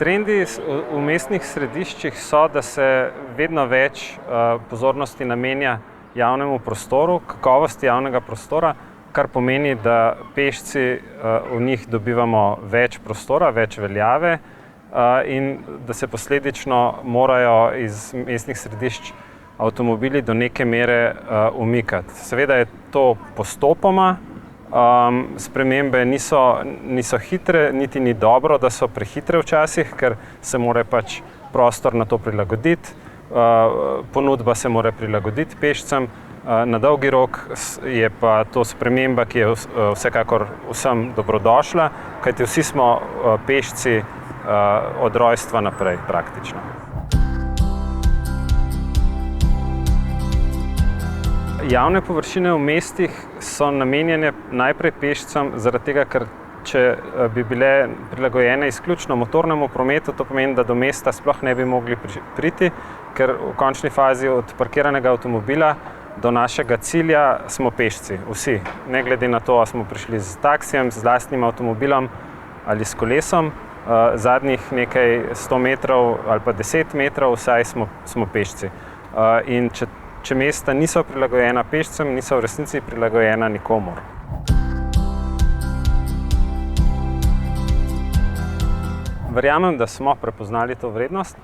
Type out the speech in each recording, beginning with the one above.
Trendi v mestnih središčih so, da se vedno več pozornosti namenja javnemu prostoru, kakovosti javnega prostora, kar pomeni, da pešci v njih dobivamo več prostora, več veljave in da se posledično morajo iz mestnih središč avtomobili do neke mere umikati. Seveda je to postopoma, spremembe niso hitre, niti ni dobro, da so prehitre včasih, ker se mora pač prostor na to prilagoditi, ponudba se mora prilagoditi pešcem. Na dolgi rok je pa to sprememba, ki je vsekakor vsem dobrodošla, kajti vsi smo pešci od rojstva naprej praktično. Javne površine v mestih so namenjene najprej pešcem, zaradi tega, ker če bi bile prilagojene izključno motornemu prometu, to pomeni, da do mesta sploh ne bi mogli priti, ker v končni fazi od parkiranega avtomobila do našega cilja smo pešci, vsi. Ne glede na to, ali smo prišli z taksijem, z lastnim avtomobilom ali s kolesom, zadnjih nekaj 100 metrov ali pa 10 metrov vsaj smo pešci. In če mesta niso prilagojena pešcem, niso v resnici prilagojena nikomur. Verjamem, da smo prepoznali to vrednost.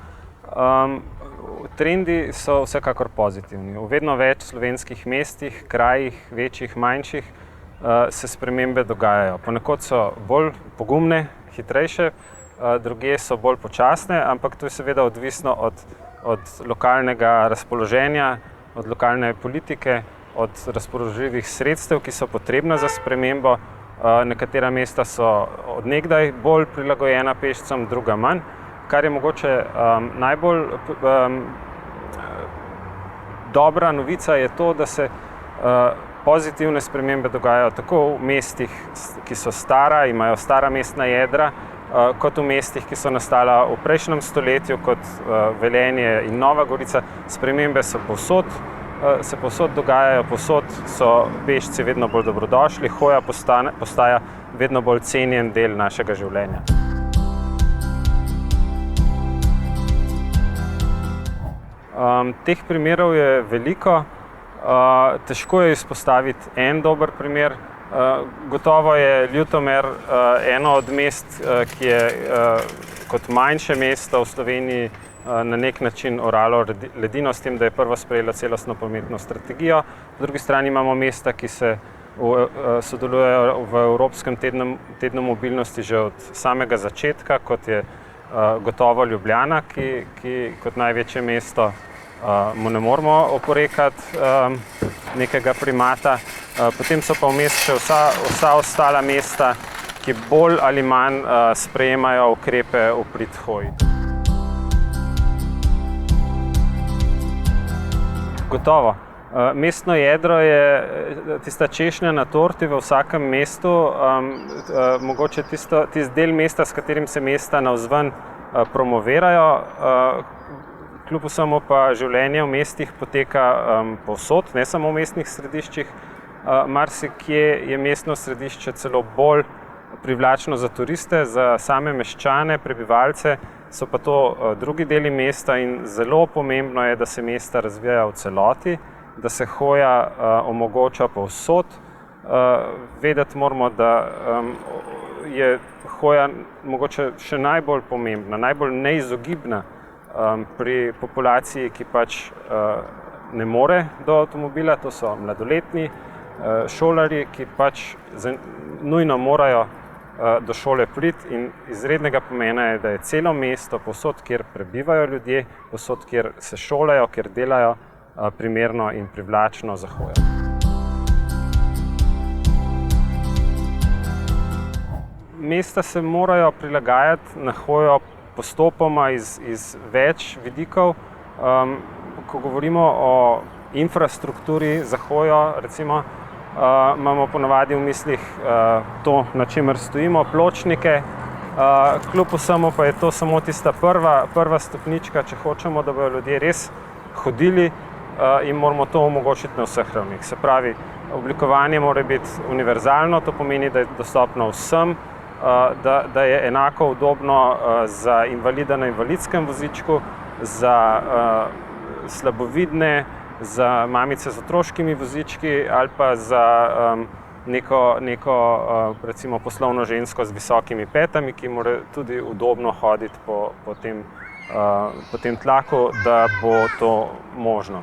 Trendi so vsekakor pozitivni. V vedno več slovenskih mestih, krajih, večjih, manjših, se spremembe dogajajo. Ponekod so bolj pogumne, hitrejše, drugje so bolj počasne, ampak to je seveda odvisno od lokalnega razpoloženja, od lokalne politike, od razpoložljivih sredstev, ki so potrebna za spremembo. Nekatera mesta so od nekdaj bolj prilagojena pešcem, druga manj. Kar je mogoče najbolj dobra novica je to, da se pozitivne spremembe dogajajo tako v mestih, ki so stara, imajo stara mestna jedra, kot v mestih, ki so nastala v prejšnjem stoletju, kot Velenje in Nova Gorica. Spremembe so se povsod dogajajo, povsod so pešci vedno bolj dobrodošli, hoja postaja vedno bolj cenjen del našega življenja. Teh primerov je veliko, težko je izpostaviti en dober primer. Gotovo je Ljutomer eno od mest, ki je kot manjše mesto v Sloveniji na nek način oralo ledino, s tem, da je prvo sprejela celostno prometno strategijo. Po drugi strani imamo mesta, ki sodelujejo v Evropskem tednu mobilnosti že od samega začetka, kot je gotovo Ljubljana, ki kot največje mesto mu ne moremo oporekati nekega primata. Potem so pa vmes še vsa ostala mesta, ki bolj ali manj sprejemajo ukrepe v prid hoji. Gotovo. Mestno jedro je tista češnja na torti v vsakem mestu, mogoče tisti del mesta, s katerim se mesta navzven promovirajo. Kljub vsemu pa življenje v mestih poteka povsod, ne samo v mestnih središčih. Marsikje je mestno središče celo bolj privlačno za turiste, za same meščane, prebivalce, so pa to drugi deli mesta in zelo pomembno je, da se mesta razvijajo v celoti, da se hoja omogoča povsod. Vedeti moramo, da je hoja mogoče še najbolj pomembna, najbolj neizogibna pri populaciji, ki pač ne more do avtomobila, to so mladoletni, šolarji, ki pač nujno morajo do šole priti in izrednega pomena je, da je celo mesto, povsod, kjer prebivajo ljudje, povsod, kjer se šolajo, kjer delajo, primerno in privlačno za hojo. Mesta se morajo prilagajati na hojo postopoma iz več vidikov. Ko govorimo o infrastrukturi za hojo, recimo, imamo ponavadi v mislih to, na čemer stojimo, pločnike. Kljub vsemu pa je to samo tista prva stopnička, če hočemo, da bodo ljudje res hodili in moramo to omogočiti na vseh ravneh. Se pravi, oblikovanje mora biti univerzalno, to pomeni, da je dostopno vsem, da je enako udobno za invalida na invalidskem vozičku, za slabovidne, za mamice z otroškimi vozički ali pa za neko recimo poslovno žensko z visokimi petami, ki mora tudi udobno hoditi po tem tlaku, da bo to možno.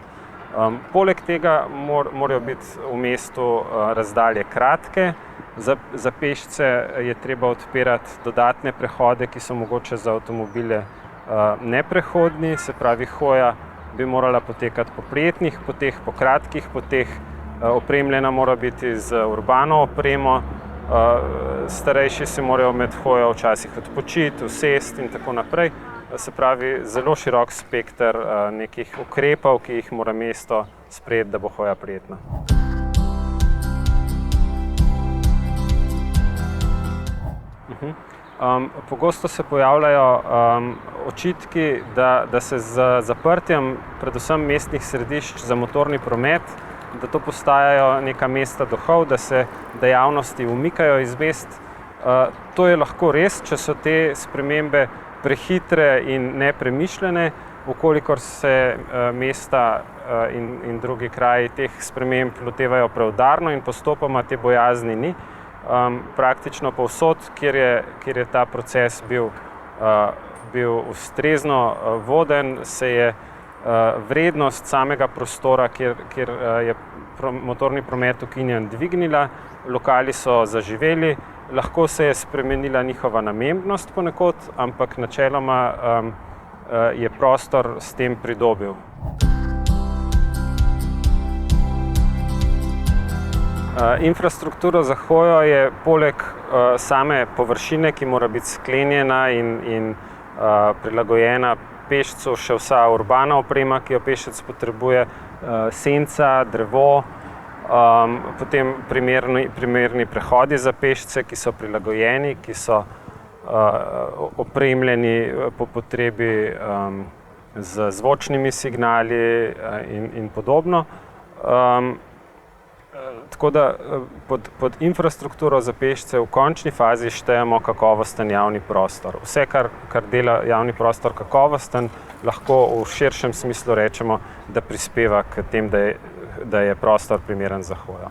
Poleg tega morajo biti v mestu razdalje kratke. Za pešce je treba odpirati dodatne prehode, ki so mogoče za avtomobile neprehodni, se pravi hoja bi morala potekati po prijetnih poteh, po kratkih poteh, opremljena mora biti z urbano opremo, starejši se morajo med hojo včasih odpočiti, usesti in tako naprej. Se pravi, zelo širok spekter nekih ukrepov, ki jih mora mesto sprejeti, da bo hoja prijetna. Pogosto se pojavljajo očitki, da se z zaprtjem predvsem mestnih središč za motorni promet, da to postajajo neka mesta duhov, da se dejavnosti umikajo iz mest. To je lahko res, če so te spremembe prehitre in nepremišljene, ukolikor se mesta in drugi kraji teh sprememb lotevajo preudarno in postopoma te bojazni ni. Praktično povsod, kjer je ta proces bil ustrezno voden, se je vrednost samega prostora, kjer je motorni promet ukinjen, dvignila, lokali so zaživeli, lahko se je spremenila njihova namembnost ponekod, ampak načeloma je prostor s tem pridobil. Infrastruktura za hojo je poleg same površine, ki mora biti sklenjena in prilagojena pešcu, še vsa urbana oprema, ki jo pešec potrebuje, senca, drevo, potem primerni prehodi za pešce, ki so prilagojeni, ki so opremljeni po potrebi z zvočnimi signali in podobno. Tako da pod infrastrukturo za pešce v končni fazi štejemo kakovosten javni prostor. Vse, kar dela javni prostor kakovosten, lahko v širšem smislu rečemo, da prispeva k tem, da je prostor primeren za hojo.